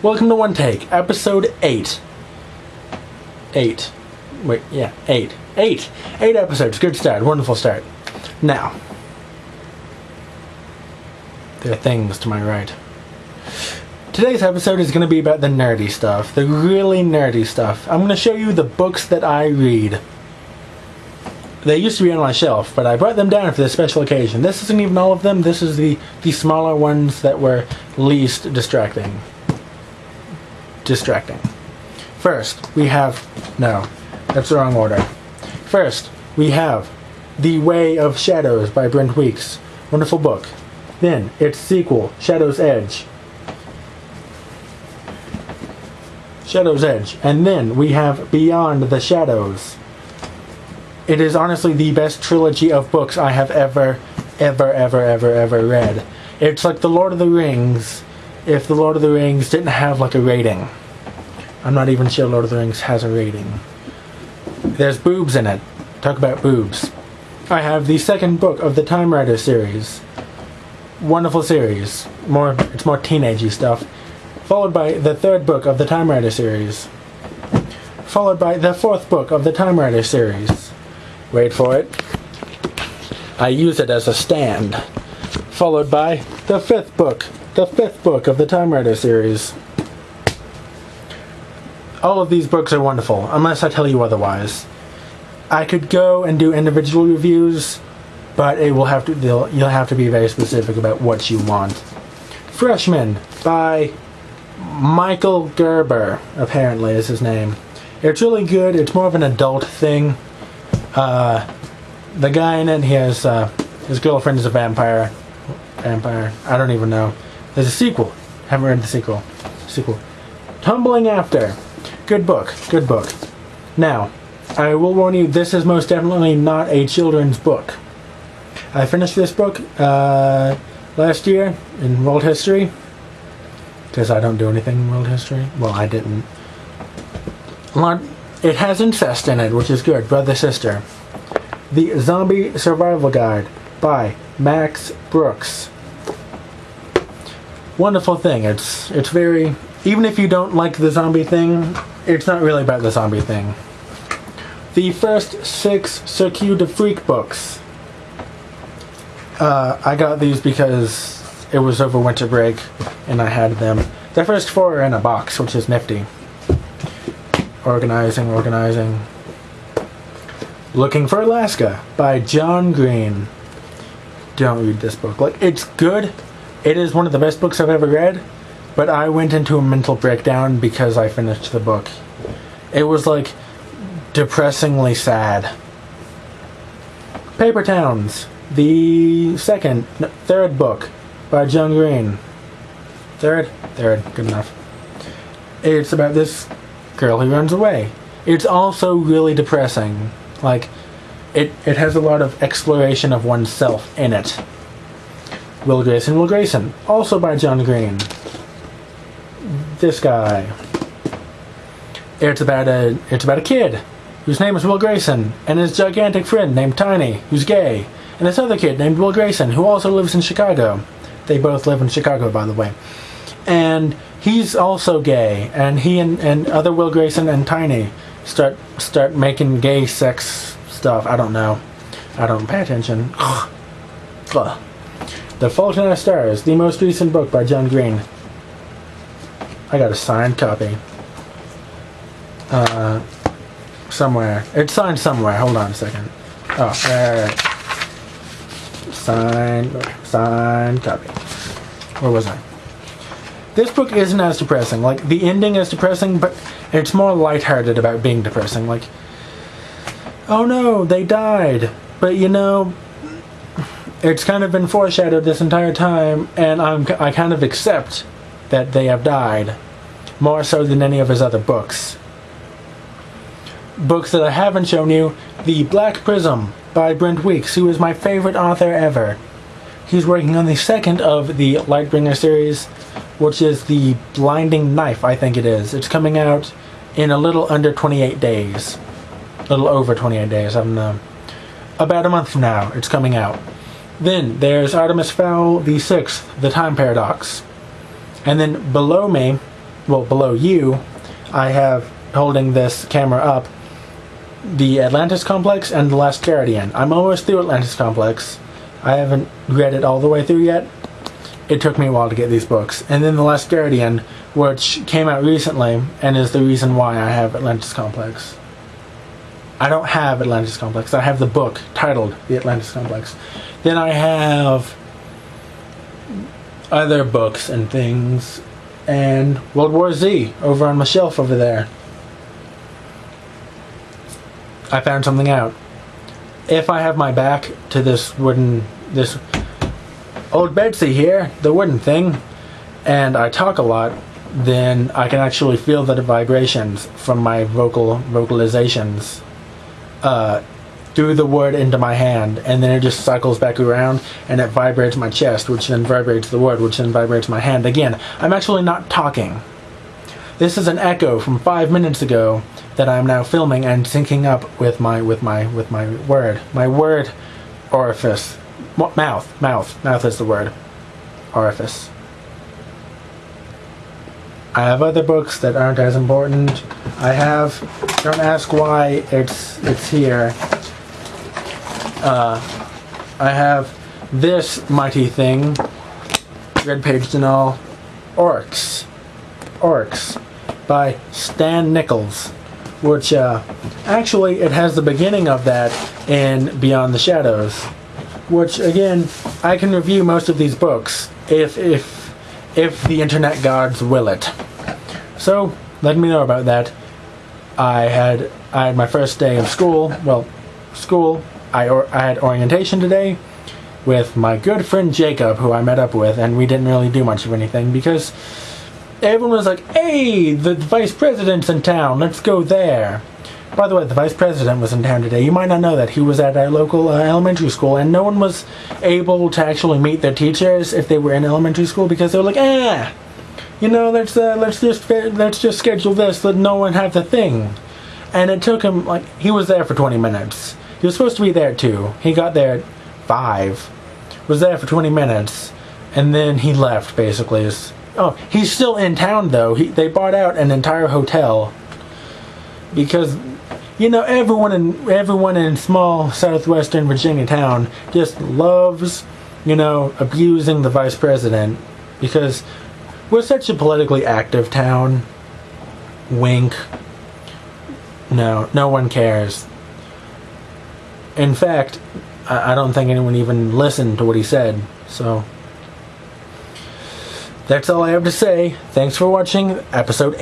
Welcome to One Take, episode 8. 8. Wait, yeah, 8. 8 episodes. Good start. Wonderful start. Now, there are things to my right. Today's episode is going to be about the nerdy stuff. The really nerdy stuff. I'm going to show you the books that I read. They used to be on my shelf, but I brought them down for this special occasion. This isn't even all of them. This is the smaller ones that were least distracting. First, we have... No, that's the wrong order. First, we have The Way of Shadows by Brent Weeks. Wonderful book. Then, its sequel, Shadow's Edge. And then we have Beyond the Shadows. It is honestly the best trilogy of books I have ever read. It's like The Lord of the Rings, if The Lord of the Rings didn't have like a rating. I'm not even sure Lord of the Rings has a rating. There's boobs in it. Talk about boobs. I have the second book of the Time Rider series. Wonderful series. It's more teenagey stuff. Followed by the third book of the Time Rider series. Followed by the fourth book of the Time Rider series. Wait for it. I use it as a stand. Followed by the fifth book of the Time Rider series. All of these books are wonderful, unless I tell you otherwise. I could go and do individual reviews, but you'll have to be very specific about what you want. Freshman by Michael Gerber, apparently is his name. It's really good. It's more of an adult thing. The guy in it, he has his girlfriend is a vampire. I don't even know. There's a sequel. Haven't read the sequel. Tumbling After. Good book. Now, I will warn you, this is most definitely not a children's book. I finished this book last year in world history. Because I don't do anything in world history. Well, I didn't. It has incest in it, which is good. Brother, sister. The Zombie Survival Guide by Max Brooks. Wonderful thing. It's very... Even if you don't like the zombie thing, it's not really about the zombie thing. The first 6 Circuit de Freak books. I got these because it was over winter break and I had them. The first 4 are in a box, which is nifty. Organizing. Looking for Alaska by John Green. Don't read this book. Like, it's good. It is one of the best books I've ever read, but I went into a mental breakdown because I finished the book. It was like depressingly sad. Paper Towns, the third book by John Green. Third, good enough. It's about this girl who runs away. It's also really depressing. Like, it has a lot of exploration of oneself in it. Will Grayson, also by John Green. This guy. It's about a kid whose name is Will Grayson, and his gigantic friend named Tiny, who's gay, and this other kid named Will Grayson, who also lives in Chicago. They both live in Chicago, by the way. And he's also gay, and he and other Will Grayson and Tiny start making gay sex stuff. I don't know. I don't pay attention. The Fault in Our Stars, the most recent book by John Green. I got a signed copy. Somewhere. It's signed somewhere. Hold on a second. Oh, right. Signed copy. Where was I? This book isn't as depressing. Like, the ending is depressing, but it's more lighthearted about being depressing. Like, oh no, they died. But you know, it's kind of been foreshadowed this entire time, and I kind of accept that they have died. More so than any of his other books. Books that I haven't shown you. The Black Prism by Brent Weeks, who is my favorite author ever. He's working on the second of the Lightbringer series, which is The Blinding Knife, I think it is. It's coming out in a little under 28 days. A little over 28 days, I don't know. About a month from now, it's coming out. Then there's Artemis Fowl the Sixth, The Time Paradox. And then below me well, below you, I have, holding this camera up, the Atlantis Complex and The Last Guardian. I'm almost through Atlantis Complex. I haven't read it all the way through yet. It took me a while to get these books. And then The Last Guardian, which came out recently and is the reason why I have Atlantis Complex. I don't have Atlantis Complex. I have the book titled The Atlantis Complex. Then I have other books and things, and World War Z over on my shelf over there. I found something out. If I have my back to this old Betsy here, the wooden thing, and I talk a lot, then I can actually feel the vibrations from my vocalizations through the word into my hand, and then it just cycles back around and it vibrates my chest, which then vibrates the word, which then vibrates my hand. Again, I'm actually not talking. This is an echo from 5 minutes ago that I'm now filming and syncing up with my word orifice. Mouth is the word orifice. I have other books that aren't as important. Don't ask why it's here. I have this mighty thing, red paged and all, Orcs by Stan Nichols, which actually it has the beginning of that in Beyond the Shadows, which again I can review most of these books if the internet gods will it. So let me know about that. I had my first day of school. I had orientation today with my good friend Jacob, who I met up with, and we didn't really do much of anything because everyone was like, "Hey, the vice president's in town. Let's go there." By the way, the vice president was in town today. You might not know that. He was at our local elementary school, and no one was able to actually meet their teachers if they were in elementary school because they were like, let's just schedule this. Let no one have the thing. And it took him, he was there for 20 minutes. He was supposed to be there too. He got there at 5. Was there for 20 minutes, and then he left basically. He's still in town though. They bought out an entire hotel because everyone in small southwestern Virginia town just loves abusing the vice president because we're such a politically active town. Wink. No one cares. In fact, I don't think anyone even listened to what he said. So that's all I have to say. Thanks for watching episode 8.